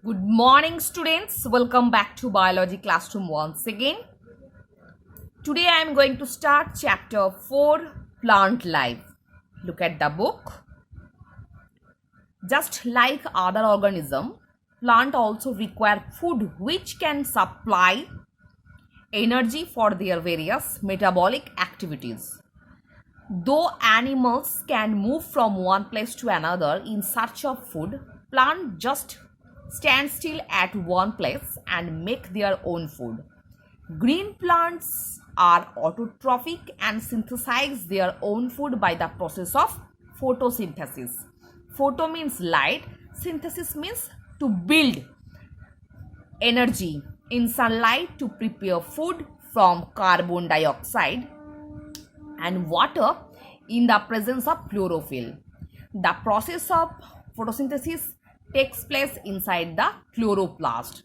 Good morning, students. Welcome back to Biology Classroom once again. Today I am going to start chapter 4, Plant Life. Look at the book. Just like other organisms, plant also require food which can supply energy for their various metabolic activities. Though animals can move from one place to another in search of food, plants just stand still at one place and make their own food. Green plants are autotrophic and synthesize their own food by the process of photosynthesis. Photo means light, synthesis means to build energy in sunlight to prepare food from carbon dioxide and water in the presence of chlorophyll. The process of photosynthesis takes place inside the chloroplast.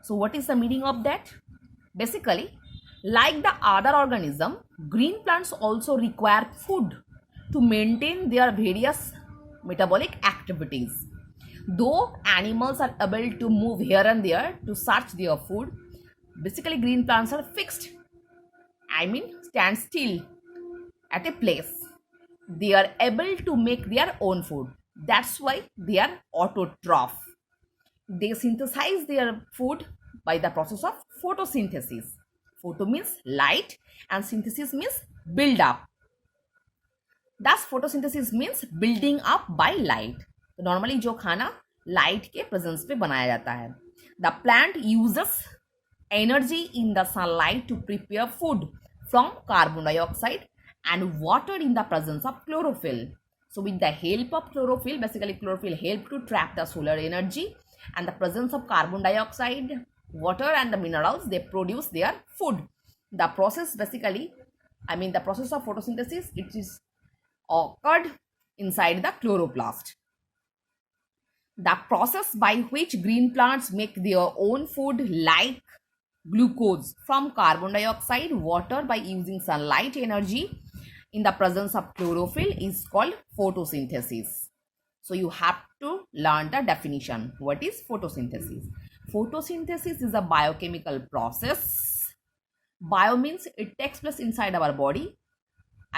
So what is the meaning of that? Basically, like the other organism, green plants also require food to maintain their various metabolic activities. Though animals are able to move here and there to search their food, basically green plants are fixed. Stand still at a place. They are able to make their own food. That's why they are autotroph. They synthesize their food by the process of photosynthesis. Photo means light and synthesis means build up. Thus photosynthesis means building up by light. तो normally जो खाना light के presence पे बनाया जाता है. The plant uses energy in the sunlight to prepare food from carbon dioxide and water in the presence of chlorophyll. So with the help of chlorophyll, basically chlorophyll help to trap the solar energy, and the presence of carbon dioxide, water and the minerals, they produce their food. The process the process of photosynthesis, it is occurred inside the chloroplast. The process by which green plants make their own food like glucose from carbon dioxide, water by using sunlight energy in the presence of chlorophyll is called photosynthesis. So you have to learn the definition. What is photosynthesis? Photosynthesis is a biochemical process. Bio means it takes place inside our body.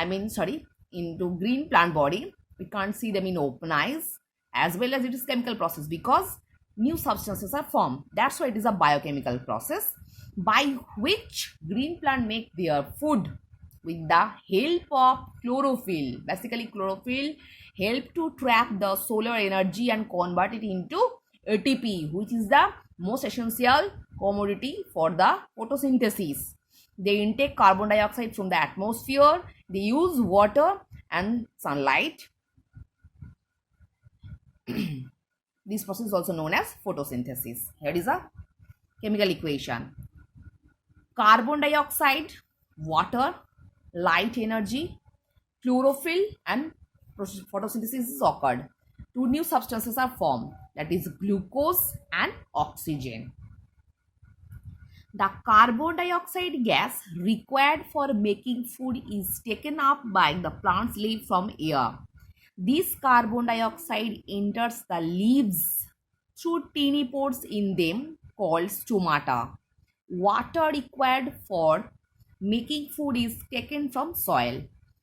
Into green plant body. We can't see them in open eyes, as well as it is chemical process because new substances are formed. That's why it is a biochemical process by which green plant make their food with the help of chlorophyll. Basically, chlorophyll help to trap the solar energy and convert it into ATP, which is the most essential commodity for the photosynthesis. They intake carbon dioxide from the atmosphere. They use water and sunlight. This process is also known as photosynthesis. Here is a chemical equation. Carbon dioxide, water, light energy, chlorophyll and photosynthesis is occurred. Two new substances are formed, that is glucose and oxygen. The carbon dioxide gas required for making food is taken up by the plant's leaf from air. This carbon dioxide enters the leaves through tiny pores in them called stomata. Water required for making food is taken from soil.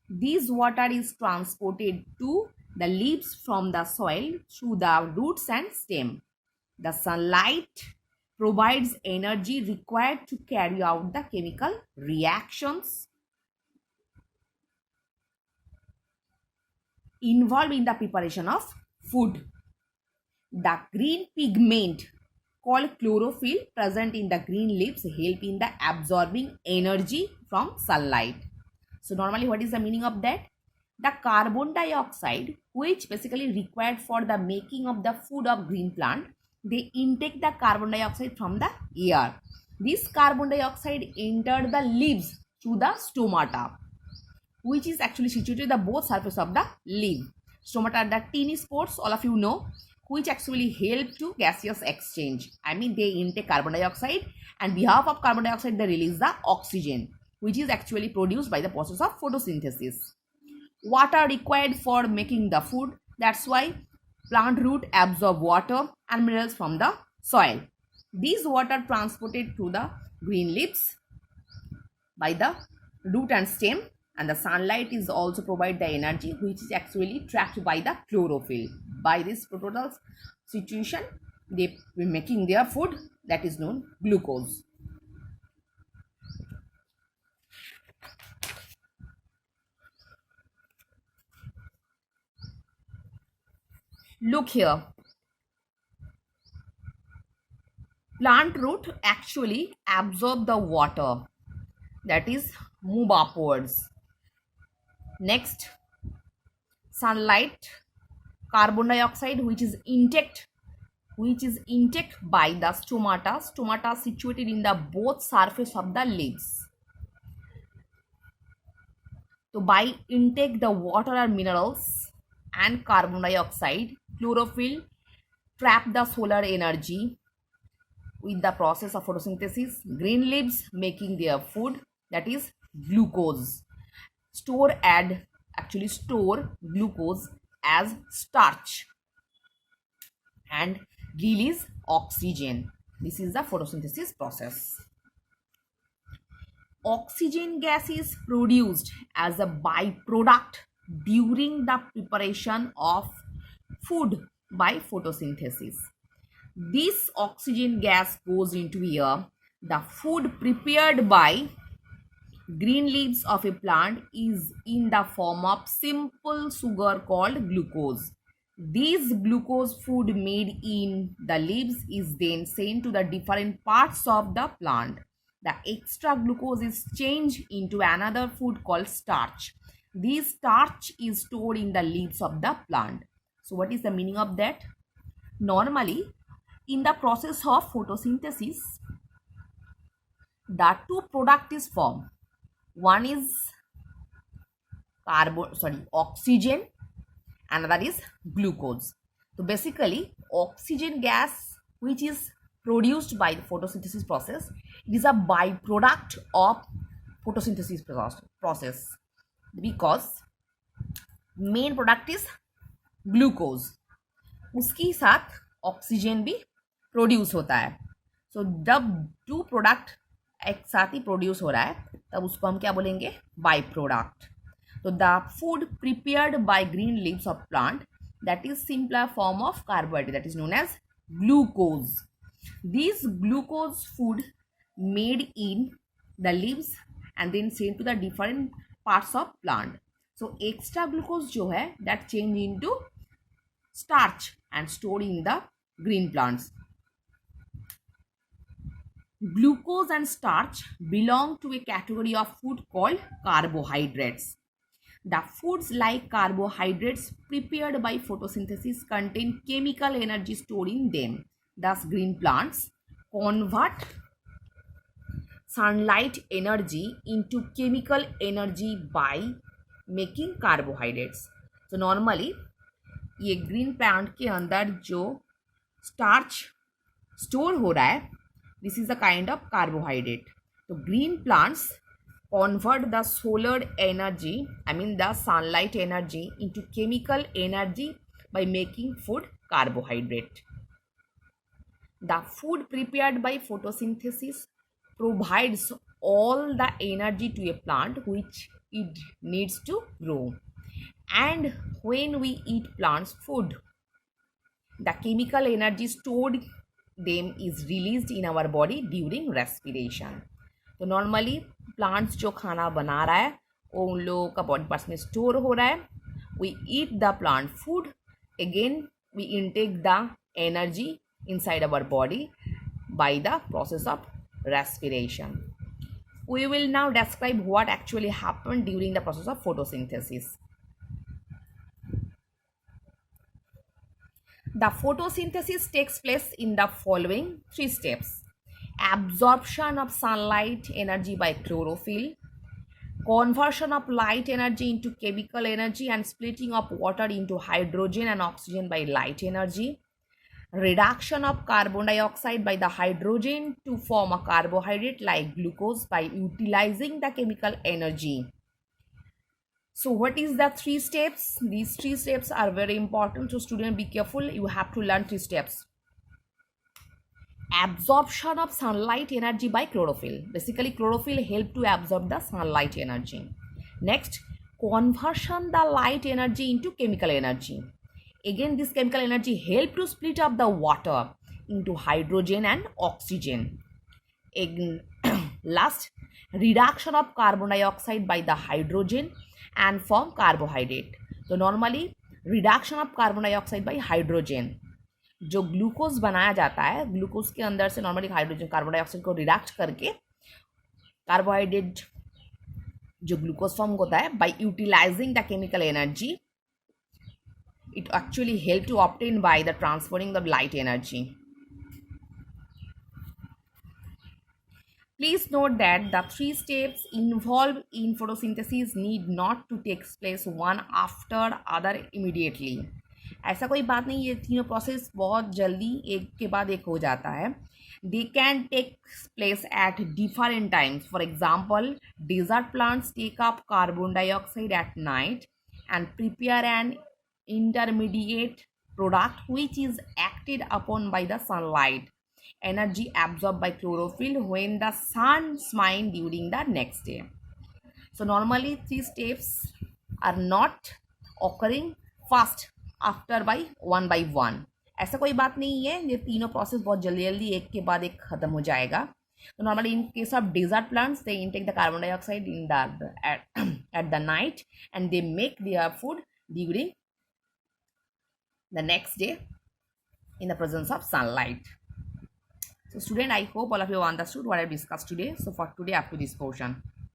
This water is transported to the leaves from the soil through the roots and stem. The sunlight provides energy required to carry out the chemical reactions involved in the preparation of food. The green pigment called chlorophyll present in the green leaves help in the absorbing energy from sunlight. So normally what is the meaning of that? The carbon dioxide, which basically required for the making of the food of green plant, they intake the carbon dioxide from the air. This carbon dioxide entered the leaves through the stomata, which is actually situated at the both surface of the leaf. Stomata are the teeny spores, all of you know, which actually help to gaseous exchange. They intake carbon dioxide, and behalf of carbon dioxide they release the oxygen, which is actually produced by the process of photosynthesis. Water required for making the food. That's why plant root absorb water and minerals from the soil. These water transported to the green leaves by the root and stem, and the sunlight is also provide the energy which is actually trapped by the chlorophyll. By this total situation, they making their food that is known glucose. Look here, plant root actually absorb the water, that is move upwards. Next, sunlight, carbon dioxide which is intake by the stomata situated in the both surface of the leaves. So by intake the water or minerals and carbon dioxide, chlorophyll trap the solar energy with the process of photosynthesis. Green leaves making their food, that is glucose. Store glucose as starch and release oxygen. This is the photosynthesis process. Oxygen gas is produced as a byproduct during the preparation of food by photosynthesis. This oxygen gas goes into air. The food prepared by green leaves of a plant is in the form of simple sugar called glucose. This glucose food made in the leaves is then sent to the different parts of the plant. The extra glucose is changed into another food called starch. This starch is stored in the leaves of the plant. So what is the meaning of that? Normally, in the process of photosynthesis, the two product is formed. One is oxygen, another is glucose. So basically, oxygen gas which is produced by the photosynthesis process, it is a byproduct of photosynthesis process because main product is glucose, उसके साथ oxygen भी produce होता है. सो जब to product एक साथ ही produce हो रहा है तब उसको हम क्या बोलेंगे? By product. तो the food prepared by green leaves of plant, that is simpler form of carbohydrate, that is known as glucose. These glucose food made in the leaves and then sent to the different parts of plant. So extra glucose जो है that change into starch and stored in the green plants. Glucose and starch belong to a category of food called carbohydrates. The foods like carbohydrates prepared by photosynthesis contain chemical energy stored in them. Thus, green plants convert sunlight energy into chemical energy by making carbohydrates. So, normally ये green plant के अंदर जो starch store हो रहा है, this is a kind of carbohydrate. तो green plants convert the solar energy, I mean the sunlight energy, into chemical energy by making food carbohydrate. The food prepared by photosynthesis provides all the energy to a plant which it needs to grow. And when we eat plants food, the chemical energy stored them is released in our body during respiration. तो normally plants जो खाना बना रहा है वो उन लोगों का बॉडी पार्ट्स में स्टोर हो रहा है. We eat the plant food, again we intake the energy inside our body by the process of respiration. We will now describe what actually happened during the process of photosynthesis. The photosynthesis takes place in the following 3 steps. Absorption of sunlight energy by chlorophyll, conversion of light energy into chemical energy and splitting of water into hydrogen and oxygen by light energy, reduction of carbon dioxide by the hydrogen to form a carbohydrate like glucose by utilizing the chemical energy. So what is the 3 steps? These 3 steps are very important. So student, be careful. You have to learn 3 steps. Absorption of sunlight energy by chlorophyll. Basically, chlorophyll help to absorb the sunlight energy. Next, conversion the light energy into chemical energy. Again, this chemical energy help to split up the water into hydrogen and oxygen. Last, reduction of carbon dioxide by the hydrogen and form carbohydrate. So normally reduction of carbon dioxide by hydrogen, जो glucose बनाया जाता है, glucose के अंदर से normally hydrogen carbon dioxide को reduce करके carbohydrate जो ग्लूकोज फॉर्म होता है, by utilising the chemical energy it actually help to obtain by the transferring the light energy. Please note that the 3 steps involved in photosynthesis need not to take place one after other immediately. ऐसा कोई बात नहीं, ये तीनों process बहुत जल्दी एक के बाद एक हो जाता है. They can take place at different times. For example, desert plants take up carbon dioxide at night and prepare an intermediate product which is acted upon by the sunlight. Energy absorbed by chlorophyll when the sun shines during the next day. So normally 3 steps are not occurring fast after by one. ऐसा कोई बात नहीं है, ये तीनों process बहुत जल्दी जल्दी एक के बाद एक खत्म हो जाएगा. तो normally in case of desert plants they intake the carbon dioxide in the at the night and they make their food during the next day in the presence of sunlight. So student, I hope all of you understood what I discussed today. So for today up to this portion.